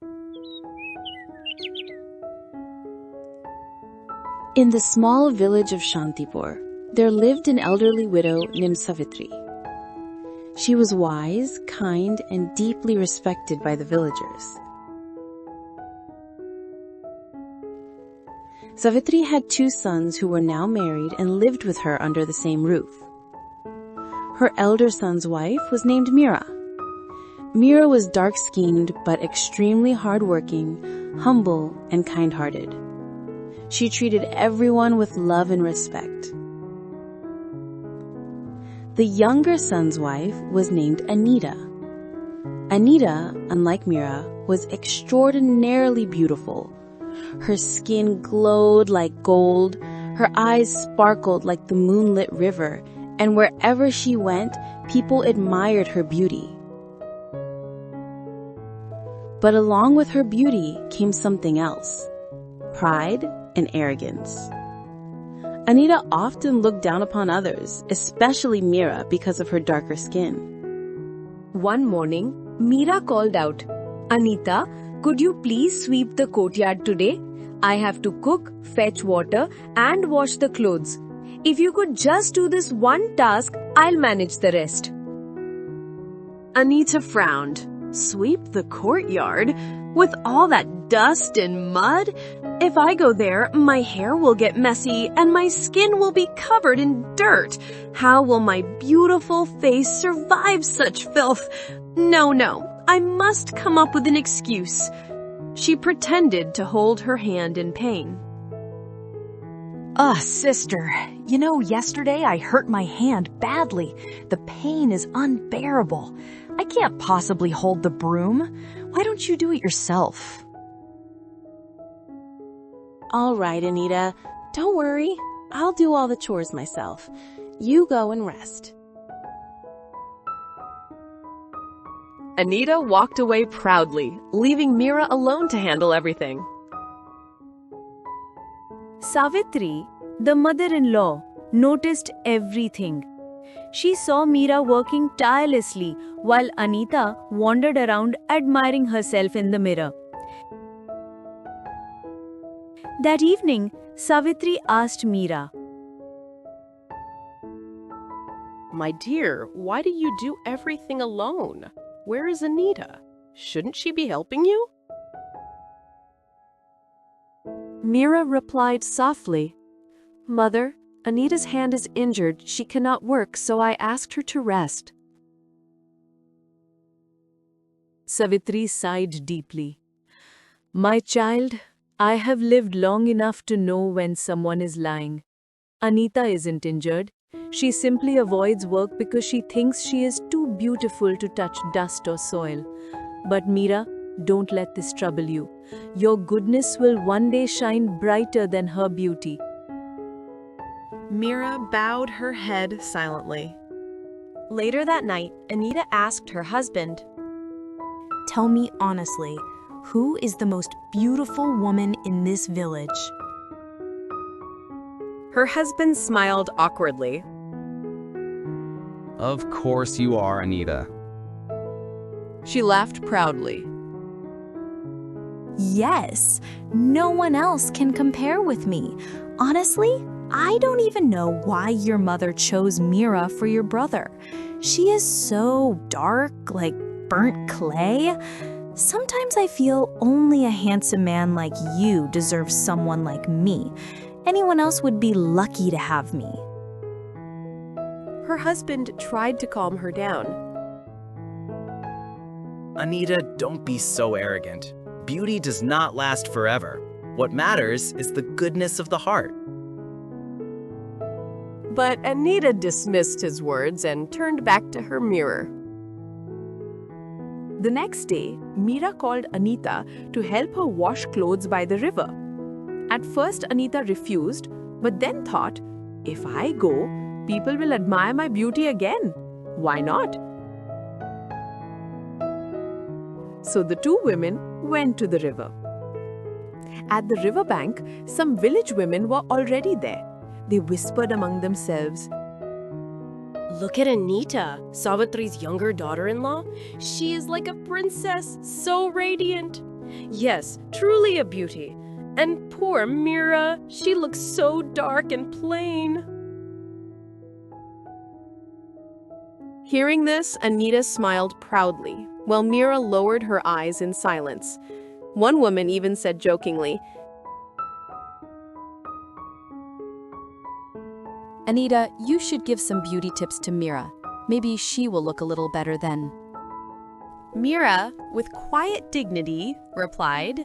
In the small village of Shantipur, there lived an elderly widow named Savitri. She was wise, kind, and deeply respected by the villagers. Savitri had 2 sons who were now married and lived with her under the same roof. Her elder son's wife was named Mira. Mira was dark-skinned but extremely hardworking, humble, and kind-hearted. She treated everyone with love and respect. The younger son's wife was named Anita. Anita, unlike Mira, was extraordinarily beautiful. Her skin glowed like gold, her eyes sparkled like the moonlit river, and wherever she went, people admired her beauty. But along with her beauty came something else: pride and arrogance. Anita often looked down upon others, especially Mira, because of her darker skin. One morning, Mira called out, "Anita, could you please sweep the courtyard today? I have to cook, fetch water, and wash the clothes. If you could just do this one task, I'll manage the rest." Anita frowned. Sweep the courtyard? With all that dust and mud? If I go there, my hair will get messy and my skin will be covered in dirt. How will my beautiful face survive such filth? No, I must come up with an excuse. She pretended to hold her hand in pain. Sister, yesterday I hurt my hand badly. The pain is unbearable. I can't possibly hold the broom. Why don't you do it yourself? All right, Anita, don't worry. I'll do all the chores myself. You go and rest. Anita walked away proudly, leaving Mira alone to handle everything. Savitri, the mother-in-law, noticed everything. She saw Mira working tirelessly while Anita wandered around admiring herself in the mirror. That evening, Savitri asked Mira, "My dear, why do you do everything alone? Where is Anita? Shouldn't she be helping you?" Mira replied softly, "Mother, Anita's hand is injured. She cannot work, so I asked her to rest." Savitri sighed deeply. "My child, I have lived long enough to know when someone is lying. Anita isn't injured. She simply avoids work because she thinks she is too beautiful to touch dust or soil. But Mira, don't let this trouble you. Your goodness will one day shine brighter than her beauty." Mira bowed her head silently. Later that night, Anita asked her husband, "Tell me honestly, who is the most beautiful woman in this village?" Her husband smiled awkwardly. Of course you are, Anita. She laughed proudly. Yes, no one else can compare with me. Honestly, I don't even know why your mother chose Mira for your brother. She is so dark, like burnt clay. Sometimes I feel only a handsome man like you deserves someone like me. Anyone else would be lucky to have me. Her husband tried to calm her down. Anita, don't be so arrogant. Beauty does not last forever. What matters is the goodness of the heart. But Anita dismissed his words and turned back to her mirror. The next day, Mira called Anita to help her wash clothes by the river. At first, Anita refused, but then thought, if I go, people will admire my beauty again. Why not? So the 2 women went to the river. At the riverbank, some village women were already there. They whispered among themselves, "Look at Anita, Savitri's younger daughter-in-law. She is like a princess, so radiant. Yes, truly a beauty. And poor Mira, she looks so dark and plain. Hearing this, Anita smiled proudly, while Mira lowered her eyes in silence. One woman even said jokingly, Anita, you should give some beauty tips to Mira. Maybe she will look a little better then. Mira, with quiet dignity, replied,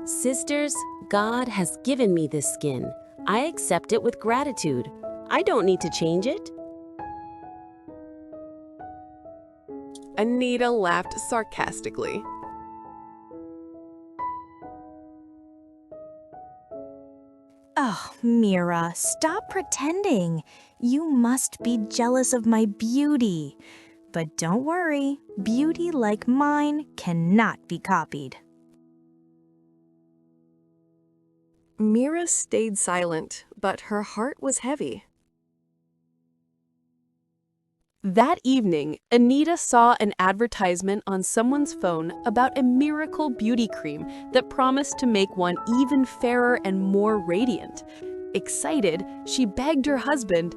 Sisters, God has given me this skin. I accept it with gratitude. I don't need to change it. Anita laughed sarcastically. Oh, Mira, stop pretending. You must be jealous of my beauty. But don't worry, beauty like mine cannot be copied. Mira stayed silent, but her heart was heavy. That evening, Anita saw an advertisement on someone's phone about a miracle beauty cream that promised to make one even fairer and more radiant. Excited, she begged her husband,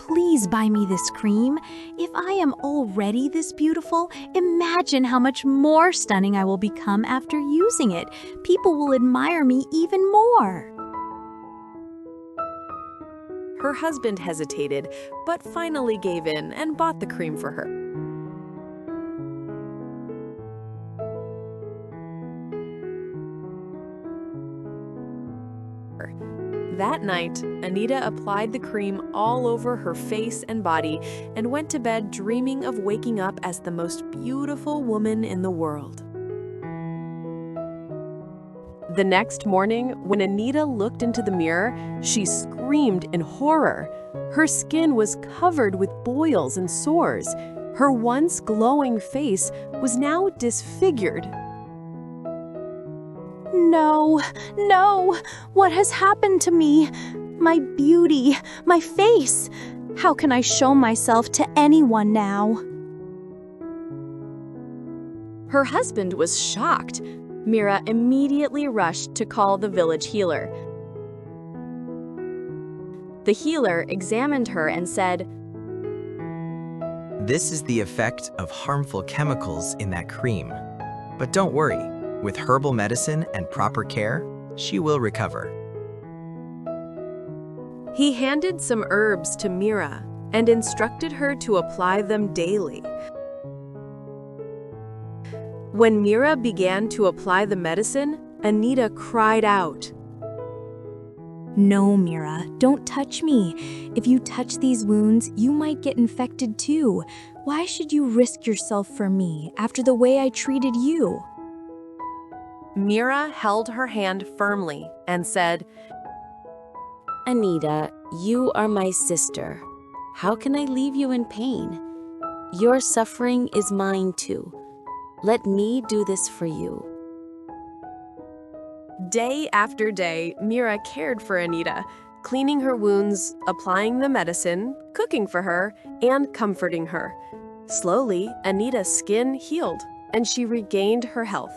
Please buy me this cream. If I am already this beautiful, imagine how much more stunning I will become after using it. People will admire me even more. Her husband hesitated, but finally gave in and bought the cream for her. That night, Anita applied the cream all over her face and body and went to bed dreaming of waking up as the most beautiful woman in the world. The next morning, when Anita looked into the mirror, she screamed in horror. Her skin was covered with boils and sores. Her once glowing face was now disfigured. No, no, what has happened to me? My beauty, my face. How can I show myself to anyone now? Her husband was shocked. Mira immediately rushed to call the village healer. The healer examined her and said, This is the effect of harmful chemicals in that cream. But don't worry, with herbal medicine and proper care, she will recover. He handed some herbs to Mira and instructed her to apply them daily. When Mira began to apply the medicine, Anita cried out, No, Mira, don't touch me. If you touch these wounds, you might get infected too. Why should you risk yourself for me after the way I treated you? Mira held her hand firmly and said, Anita, you are my sister. How can I leave you in pain? Your suffering is mine too. Let me do this for you. Day after day, Mira cared for Anita, cleaning her wounds, applying the medicine, cooking for her, and comforting her. Slowly, Anita's skin healed, and she regained her health.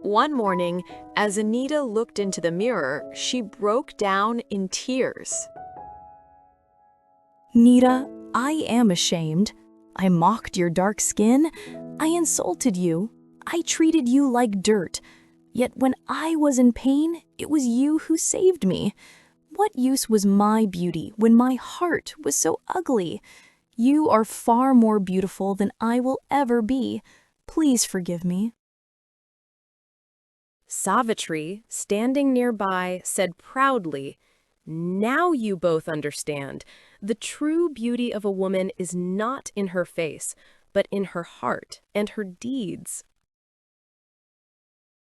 One morning, as Anita looked into the mirror, she broke down in tears. Nita, I am ashamed. I mocked your dark skin. I insulted you. I treated you like dirt. Yet when I was in pain, it was you who saved me. What use was my beauty when my heart was so ugly? You are far more beautiful than I will ever be. Please forgive me. Savitri, standing nearby, said proudly, Now you both understand. The true beauty of a woman is not in her face, but in her heart and her deeds.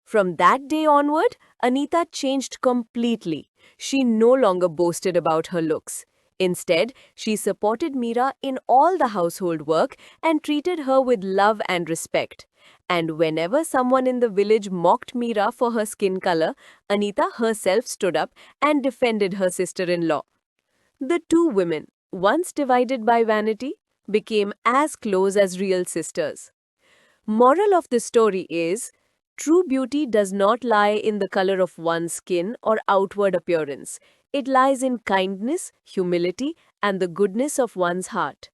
From that day onward, Anita changed completely. She no longer boasted about her looks. Instead, she supported Mira in all the household work and treated her with love and respect. And whenever someone in the village mocked Mira for her skin color, Anita herself stood up and defended her sister-in-law. The two women, once divided by vanity, became as close as real sisters. Moral of the story is, true beauty does not lie in the color of one's skin or outward appearance. It lies in kindness, humility, and the goodness of one's heart.